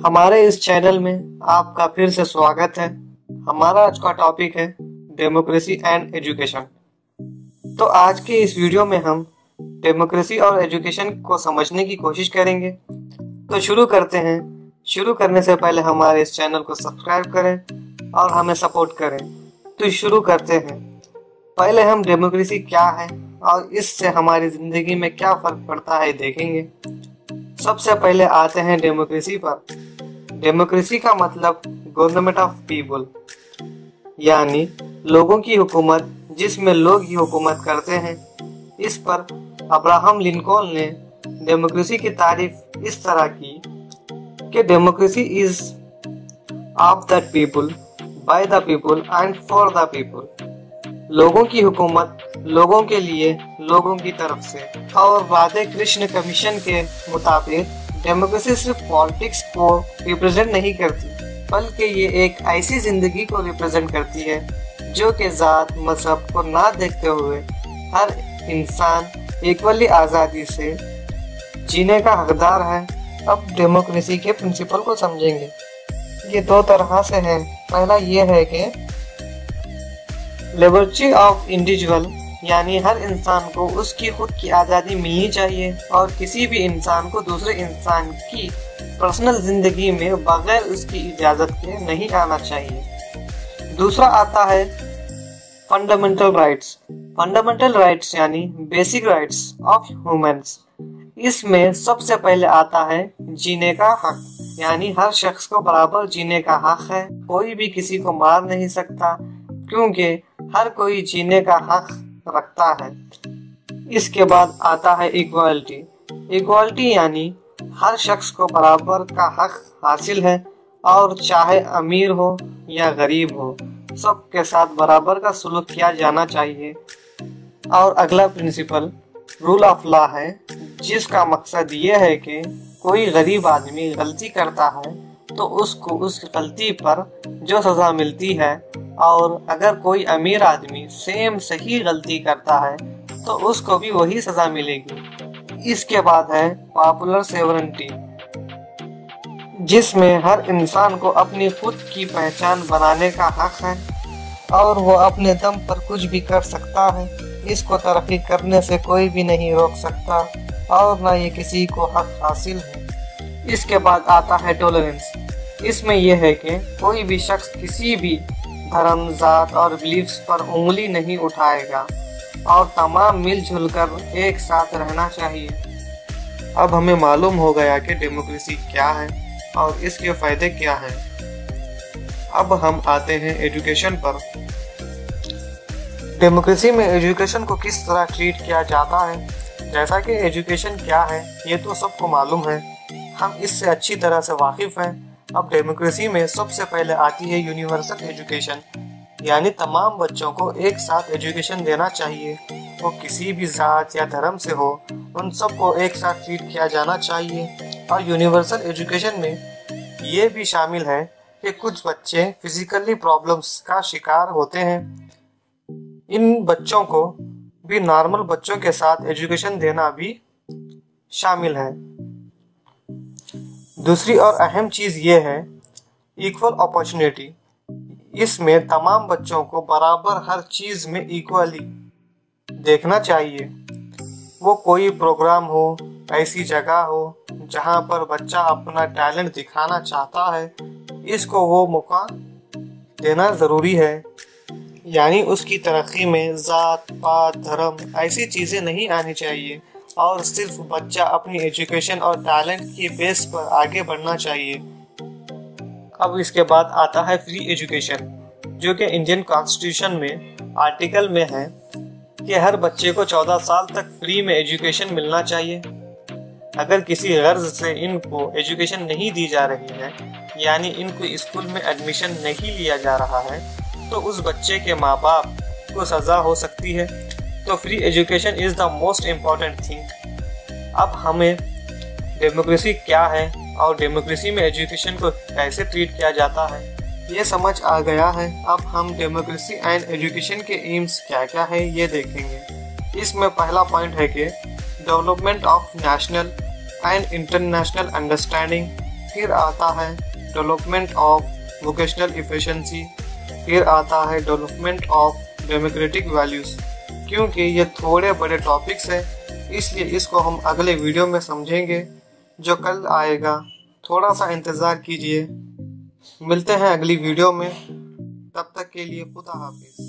हमारे इस चैनल में आपका फिर से स्वागत है। हमारा आज का टॉपिक है डेमोक्रेसी एंड एजुकेशन। तो आज के इस वीडियो में हम डेमोक्रेसी और एजुकेशन को समझने की कोशिश करेंगे। तो शुरू करते हैं। शुरू करने से पहले हमारे इस चैनल को सब्सक्राइब करें और हमें सपोर्ट करें। तो शुरू करते हैं। पहले हम डेमोक्रेसी क्या है और इससे हमारी जिंदगी में क्या फर्क पड़ता है देखेंगे। सबसे पहले आते हैं डेमोक्रेसी पर। डेमोक्रेसी का मतलब गवर्नमेंट ऑफ पीपल, यानी लोगों की हुकूमत, जिसमें लोग ही हुकूमत करते हैं। इस पर अब्राहम लिंकन ने डेमोक्रेसी की तारीफ इस तरह की कि democracy is of the people, by the people and for the people. लोगों की हुकूमत लोगों के लिए, लोगों की तरफ से। और राधे कृष्ण कमीशन के मुताबिक डेमोक्रेसी सिर्फ पॉलिटिक्स को रिप्रेजेंट नहीं करती, बल्कि ये एक ऐसी जिंदगी को रिप्रेजेंट करती है जो कि जात मजहब को ना देखते हुए हर इंसान इक्वली आज़ादी से जीने का हकदार है। अब डेमोक्रेसी के प्रिंसिपल को समझेंगे। ये दो तरह से है। पहला ये है कि लिबर्टी ऑफ इंडिविजुअल, यानी हर इंसान को उसकी खुद की आज़ादी मिलनी चाहिए और किसी भी इंसान को दूसरे इंसान की पर्सनल जिंदगी में बगैर उसकी इजाज़त के नहीं आना चाहिए। दूसरा आता है फंडामेंटल राइट्स। फंडामेंटल राइट्स यानी बेसिक राइट्स ऑफ ह्यूमंस। इसमें सबसे पहले आता है जीने का हक, यानी हर शख्स को बराबर जीने का हक है। कोई भी किसी को मार नहीं सकता, क्योंकि हर कोई जीने का हक रखता है। इसके बाद आता है इक्वालिटी। इक्वालिटी यानी हर शख्स को बराबर का हक हासिल है, और चाहे अमीर हो या गरीब हो, सबके साथ बराबर का सलूक किया जाना चाहिए। और अगला प्रिंसिपल रूल ऑफ लॉ है, जिसका मकसद ये है कि कोई गरीब आदमी गलती करता है तो उसको उस गलती पर जो सजा मिलती है, और अगर कोई अमीर आदमी सेम सही गलती करता है तो उसको भी वही सजा मिलेगी। इसके बाद है पॉपुलर सोवरेनिटी, जिसमें हर इंसान को अपनी खुद की पहचान बनाने का हक है और वो अपने दम पर कुछ भी कर सकता है। इसको तरक्की करने से कोई भी नहीं रोक सकता और ना ये किसी को हक हासिल है। इसके बाद आता है टॉलरेंस। इसमें यह है कि कोई भी शख्स किसी भी धर्म, जात और बिलीफ्स पर उंगली नहीं उठाएगा और तमाम मिलजुल कर एक साथ रहना चाहिए। अब हमें मालूम हो गया कि डेमोक्रेसी क्या है और इसके फायदे क्या हैं। अब हम आते हैं एजुकेशन पर। डेमोक्रेसी में एजुकेशन को किस तरह ट्रीट किया जाता है। जैसा कि एजुकेशन क्या है ये तो सबको मालूम है, हम इससे अच्छी तरह से वाकिफ हैं। अब डेमोक्रेसी में सबसे पहले आती है यूनिवर्सल एजुकेशन, यानी तमाम बच्चों को एक साथ एजुकेशन देना चाहिए। वो किसी भी जात या धर्म से हो, उन सबको एक साथ ट्रीट किया जाना चाहिए। और यूनिवर्सल एजुकेशन में ये भी शामिल है कि कुछ बच्चे फिजिकली प्रॉब्लम्स का शिकार होते हैं। इन बच्चों को भी नॉर्मल बच्चों के साथ एजुकेशन देना भी शामिल है। दूसरी और अहम चीज़ ये है इक्वल अपॉर्चुनिटी। इसमें तमाम बच्चों को बराबर हर चीज़ में इक्वली देखना चाहिए। वो कोई प्रोग्राम हो, ऐसी जगह हो जहाँ पर बच्चा अपना टैलेंट दिखाना चाहता है, इसको वो मौका देना ज़रूरी है। यानी उसकी तरक्की में जात पात धर्म ऐसी चीज़ें नहीं आनी चाहिए और सिर्फ बच्चा अपनी एजुकेशन और टैलेंट की बेस पर आगे बढ़ना चाहिए। अब इसके बाद आता है फ्री एजुकेशन, जो कि इंडियन कॉन्स्टिट्यूशन में आर्टिकल में है कि हर बच्चे को 14 साल तक फ्री में एजुकेशन मिलना चाहिए। अगर किसी गर्ज से इनको एजुकेशन नहीं दी जा रही है, यानी इनको स्कूल में एडमिशन नहीं लिया जा रहा है, तो उस बच्चे के माँ बाप को सज़ा हो सकती है। तो free education is the most important thing. अब हमें डेमोक्रेसी क्या है और डेमोक्रेसी में एजुकेशन को कैसे ट्रीट किया जाता है ये समझ आ गया है। अब हम डेमोक्रेसी एंड एजुकेशन के एम्स क्या क्या है ये देखेंगे। इसमें पहला पॉइंट है कि development of national and international understanding फिर आता है डेवलपमेंट ऑफ वोकेशनल एफिशिएंसी, फिर आता है डेवलपमेंट ऑफ डेमोक्रेटिक वैल्यूज। क्योंकि ये थोड़े बड़े टॉपिक्स हैं, इसलिए इसको हम अगले वीडियो में समझेंगे जो कल आएगा। थोड़ा सा इंतज़ार कीजिए। मिलते हैं अगली वीडियो में, तब तक के लिए खुदा हाफिज।